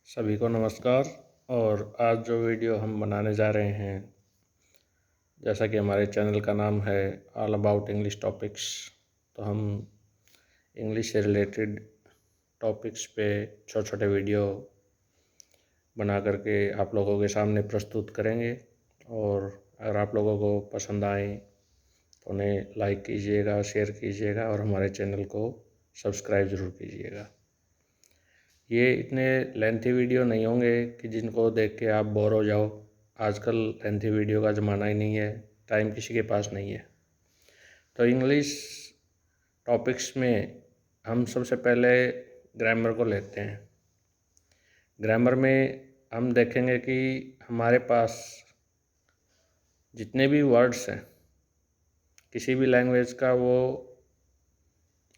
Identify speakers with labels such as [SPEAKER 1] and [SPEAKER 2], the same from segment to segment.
[SPEAKER 1] सभी को नमस्कार। और आज जो वीडियो हम बनाने जा रहे हैं, जैसा कि हमारे चैनल का नाम है ऑल अबाउट इंग्लिश टॉपिक्स, तो हम इंग्लिश से रिलेटेड टॉपिक्स पे छोटे छोटे वीडियो बना करके आप लोगों के सामने प्रस्तुत करेंगे। और अगर आप लोगों को पसंद आए तो उन्हें लाइक कीजिएगा, शेयर कीजिएगा और हमारे चैनल को सब्सक्राइब ज़रूर कीजिएगा। ये इतने लेंथी वीडियो नहीं होंगे कि जिनको देख के आप बोर हो जाओ। आजकल लेंथी वीडियो का ज़माना ही नहीं है, टाइम किसी के पास नहीं है। तो इंग्लिश टॉपिक्स में हम सबसे पहले ग्रामर को लेते हैं। ग्रामर में हम देखेंगे कि हमारे पास जितने भी वर्ड्स हैं, किसी भी लैंग्वेज का वो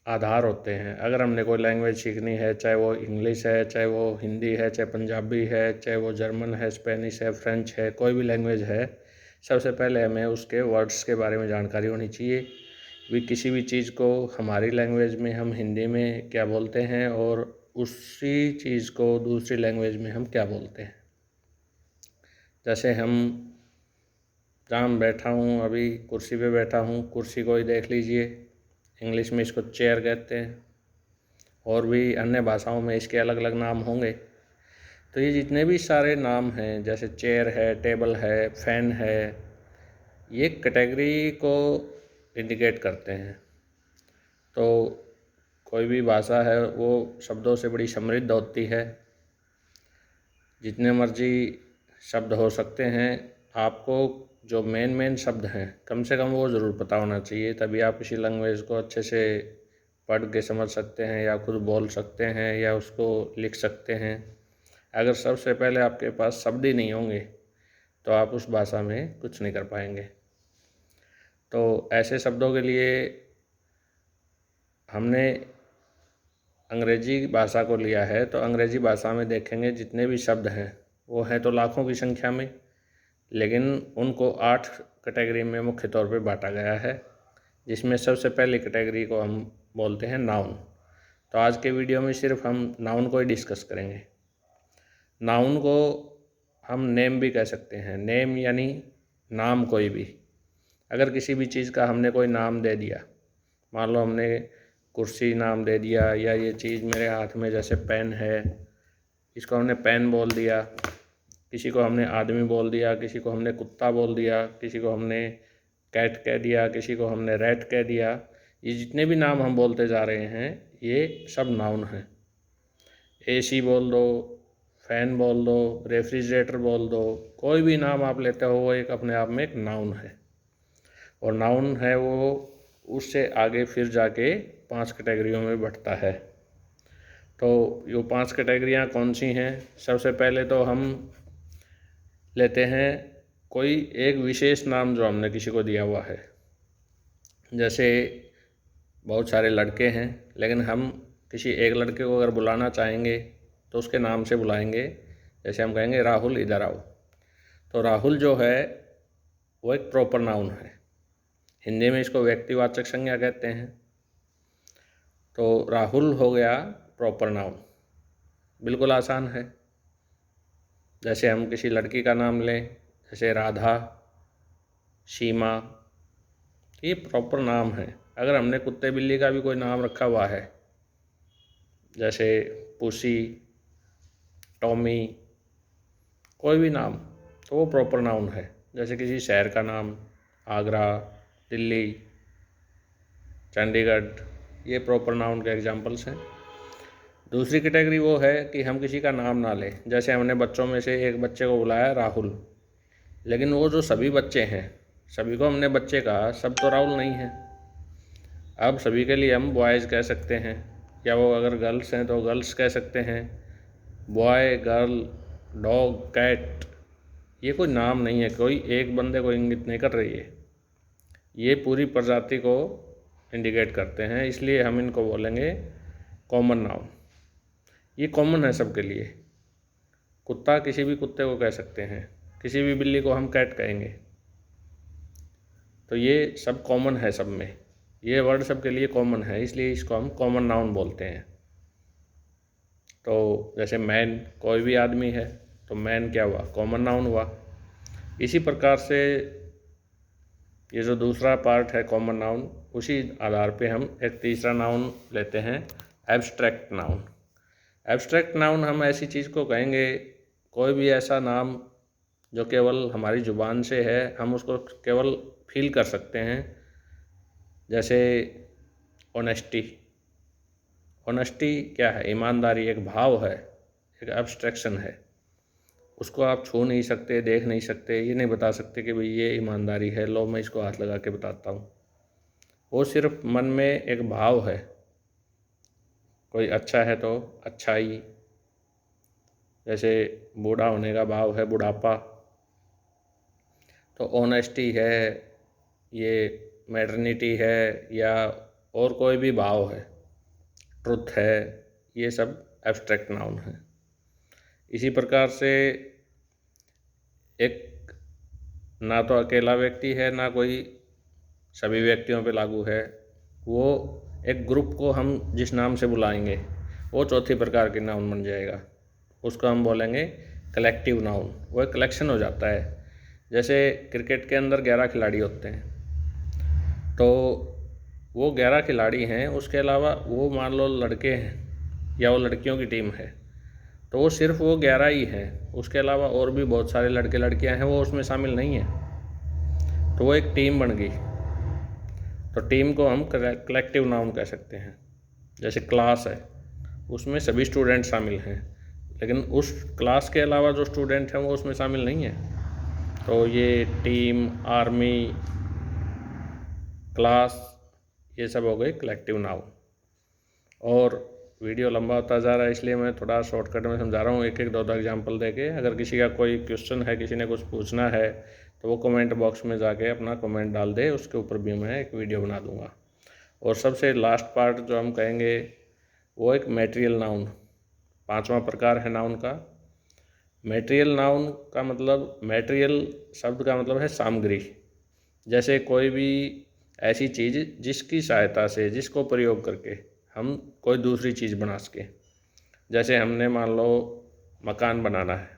[SPEAKER 1] आधार होते हैं। अगर हमने कोई लैंग्वेज सीखनी है, चाहे वो इंग्लिश है, चाहे वो हिंदी है, चाहे पंजाबी है, चाहे वो जर्मन है, स्पेनिश है, फ्रेंच है, कोई भी लैंग्वेज है, सबसे पहले हमें उसके वर्ड्स के बारे में जानकारी होनी चाहिए। भी किसी भी चीज़ को हमारी लैंग्वेज में हम हिंदी में क्या बोलते हैं और उसी चीज़ को दूसरी लैंग्वेज में हम क्या बोलते हैं। जैसे हम जहाँ बैठा हूँ, अभी कुर्सी पे बैठा हूँ, कुर्सी को ही देख लीजिए, इंग्लिश में इसको चेयर कहते हैं, और भी अन्य भाषाओं में इसके अलग अलग नाम होंगे। तो ये जितने भी सारे नाम हैं, जैसे चेयर है, टेबल है, फैन है, ये कैटेगरी को इंडिकेट करते हैं। तो कोई भी भाषा है वो शब्दों से बड़ी समृद्ध होती है। जितने मर्जी शब्द हो सकते हैं, आपको जो मेन शब्द हैं कम से कम वो ज़रूर पता होना चाहिए, तभी आप किसी लैंग्वेज को अच्छे से पढ़ के समझ सकते हैं या खुद बोल सकते हैं या उसको लिख सकते हैं। अगर सबसे पहले आपके पास शब्द ही नहीं होंगे तो आप उस भाषा में कुछ नहीं कर पाएंगे। तो ऐसे शब्दों के लिए हमने अंग्रेजी भाषा को लिया है। तो अंग्रेजी भाषा में देखेंगे जितने भी शब्द हैं वो हैं तो लाखों की संख्या में, लेकिन उनको 8 कैटेगरी में मुख्य तौर पे बांटा गया है, जिसमें सबसे पहली कैटेगरी को हम बोलते हैं नाउन। तो आज के वीडियो में सिर्फ हम नाउन को ही डिस्कस करेंगे। नाउन को हम नेम भी कह सकते हैं। नेम यानी नाम कोई भी। अगर किसी भी चीज़ का हमने कोई नाम दे दिया, मान लो हमने कुर्सी नाम दे दिया, या ये चीज़ मेरे हाथ में जैसे पेन है, इसको हमने पेन बोल दिया, किसी को हमने आदमी बोल दिया, किसी को हमने कुत्ता बोल दिया, किसी को हमने कैट कह दिया, किसी को हमने रैट कह दिया। ये जितने भी नाम हम बोलते जा रहे हैं ये सब नाउन हैं। एसी बोल दो, फ़ैन बोल दो, रेफ्रिजरेटर बोल दो, कोई भी नाम आप लेते हो वो एक अपने आप में एक नाउन है। और नाउन है वो उससे आगे फिर जाके 5 कैटेगरियों में बँटता है। तो ये 5 कैटेगरियाँ कौन सी हैं? सबसे पहले तो हम लेते हैं कोई एक विशेष नाम जो हमने किसी को दिया हुआ है। जैसे बहुत सारे लड़के हैं, लेकिन हम किसी एक लड़के को अगर बुलाना चाहेंगे तो उसके नाम से बुलाएंगे। जैसे हम कहेंगे राहुल इधर आओ, तो राहुल जो है वो एक प्रॉपर नाउन है। हिंदी में इसको व्यक्तिवाचक संज्ञा कहते हैं। तो राहुल हो गया प्रॉपर नाउन, बिल्कुल आसान है। जैसे हम किसी लड़की का नाम लें, जैसे राधा, सीमा, ये प्रॉपर नाम है। अगर हमने कुत्ते बिल्ली का भी कोई नाम रखा हुआ है, जैसे पुसी, टॉमी, कोई भी नाम, तो वो प्रॉपर नाउन है। जैसे किसी शहर का नाम, आगरा, दिल्ली, चंडीगढ़, ये प्रॉपर नाउन के एग्जाम्पल्स हैं। दूसरी कैटेगरी वो है कि हम किसी का नाम ना लें। जैसे हमने बच्चों में से एक बच्चे को बुलाया राहुल, लेकिन वो जो सभी बच्चे हैं, सभी को हमने बच्चे कहा, सब तो राहुल नहीं है। अब सभी के लिए हम बॉयज़ कह सकते हैं, या वो अगर गर्ल्स हैं तो गर्ल्स कह सकते हैं। बॉय, गर्ल, डॉग, कैट, ये कोई नाम नहीं है, कोई एक बंदे को इंगित नहीं कर रही है, ये पूरी प्रजाति को इंडिकेट करते हैं। इसलिए हम इनको बोलेंगे कॉमन नाउन। ये कॉमन है सबके लिए। कुत्ता, किसी भी कुत्ते को कह सकते हैं, किसी भी बिल्ली को हम कैट कहेंगे। तो ये सब कॉमन है सब में, ये वर्ड सबके लिए कॉमन है, इसलिए इसको हम कॉमन नाउन बोलते हैं। तो जैसे मैन कोई भी आदमी है तो मैन क्या हुआ, कॉमन नाउन हुआ। इसी प्रकार से ये जो दूसरा पार्ट है कॉमन नाउन, उसी आधार पे हम एक तीसरा नाउन लेते हैं, एब्स्ट्रैक्ट नाउन। एब्स्ट्रैक्ट नाउन हम ऐसी चीज़ को कहेंगे, कोई भी ऐसा नाम जो केवल हमारी ज़ुबान से है, हम उसको केवल फील कर सकते हैं। जैसे ऑनेस्टी, ऑनेस्टी क्या है, ईमानदारी एक भाव है, एक एब्स्ट्रैक्शन है। उसको आप छू नहीं सकते, देख नहीं सकते, ये नहीं बता सकते कि भाई ये ईमानदारी है, लो मैं इसको हाथ लगा के बताता हूँ। वो सिर्फ मन में एक भाव है, कोई अच्छा है तो अच्छाई, जैसे बूढ़ा होने का भाव है बुढ़ापा, तो ऑनेस्टी है, ये मैटरनिटी है, या और कोई भी भाव है, ट्रुथ है, ये सब एब्स्ट्रैक्ट नाउन है। इसी प्रकार से एक ना तो अकेला व्यक्ति है, ना कोई सभी व्यक्तियों पे लागू है, वो एक ग्रुप को हम जिस नाम से बुलाएंगे वो चौथी प्रकार की नाउन बन जाएगा, उसको हम बोलेंगे कलेक्टिव नाउन। वो एक कलेक्शन हो जाता है। जैसे क्रिकेट के अंदर 11 खिलाड़ी होते हैं, तो वो 11 खिलाड़ी हैं, उसके अलावा वो मान लो लड़के हैं या वो लड़कियों की टीम है, तो वो सिर्फ वो 11 ही हैं, उसके अलावा और भी बहुत सारे लड़के लड़कियां हैं, वो उसमें शामिल नहीं हैं, तो वो एक टीम बन गई। तो टीम को हम कलेक्टिव नाउन कह सकते हैं। जैसे क्लास है, उसमें सभी स्टूडेंट शामिल हैं, लेकिन उस क्लास के अलावा जो स्टूडेंट हैं वो उसमें शामिल नहीं हैं, तो ये टीम, आर्मी, क्लास, ये सब हो गए कलेक्टिव नाउन। और वीडियो लंबा होता जा रहा है, इसलिए मैं थोड़ा शॉर्टकट में समझा रहा हूँ, एक एक दो एग्जाम्पल देके। अगर किसी का कोई क्वेश्चन है, किसी ने कुछ पूछना है, तो वो कमेंट बॉक्स में जाके अपना कमेंट डाल दे, उसके ऊपर भी मैं एक वीडियो बना दूँगा। और सबसे लास्ट पार्ट जो हम कहेंगे वो एक मैटेरियल नाउन, पांचवा प्रकार है नाउन का। मैटेरियल नाउन का मतलब, मैटेरियल शब्द का मतलब है सामग्री। जैसे कोई भी ऐसी चीज़ जिसकी सहायता से, जिसको प्रयोग करके हम कोई दूसरी चीज़ बना सके। जैसे हमने मान लो मकान बनाना है,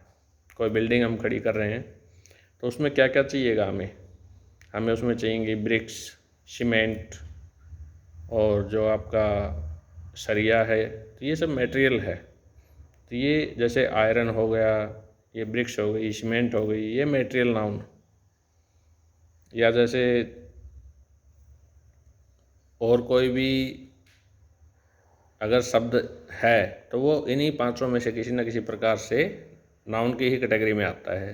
[SPEAKER 1] कोई बिल्डिंग हम खड़ी कर रहे हैं, तो उसमें क्या क्या चाहिएगा हमें उसमें चाहिएंगी ब्रिक्स, सीमेंट, और जो आपका सरिया है, तो ये सब मटेरियल है। तो ये जैसे आयरन हो गया, ये ब्रिक्स हो गई, सीमेंट हो गई, ये मटेरियल नाउन। या जैसे और कोई भी अगर शब्द है, तो वो इन्हीं पांचों में से किसी न किसी प्रकार से नाउन की ही कैटेगरी में आता है।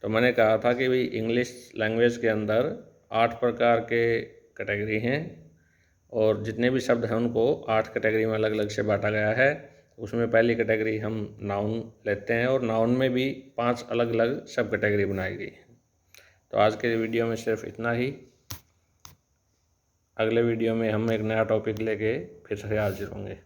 [SPEAKER 1] तो मैंने कहा था कि भाई इंग्लिश लैंग्वेज के अंदर 8 प्रकार के कैटेगरी हैं, और जितने भी शब्द हैं उनको 8 कैटेगरी में अलग अलग से बांटा गया है। उसमें पहली कैटेगरी हम नाउन लेते हैं, और नाउन में भी 5 अलग अलग सब कैटेगरी बनाई गई है। तो आज के वीडियो में सिर्फ इतना ही। अगले वीडियो में हम एक नया टॉपिक लेके फिर से हाजिर होंगे।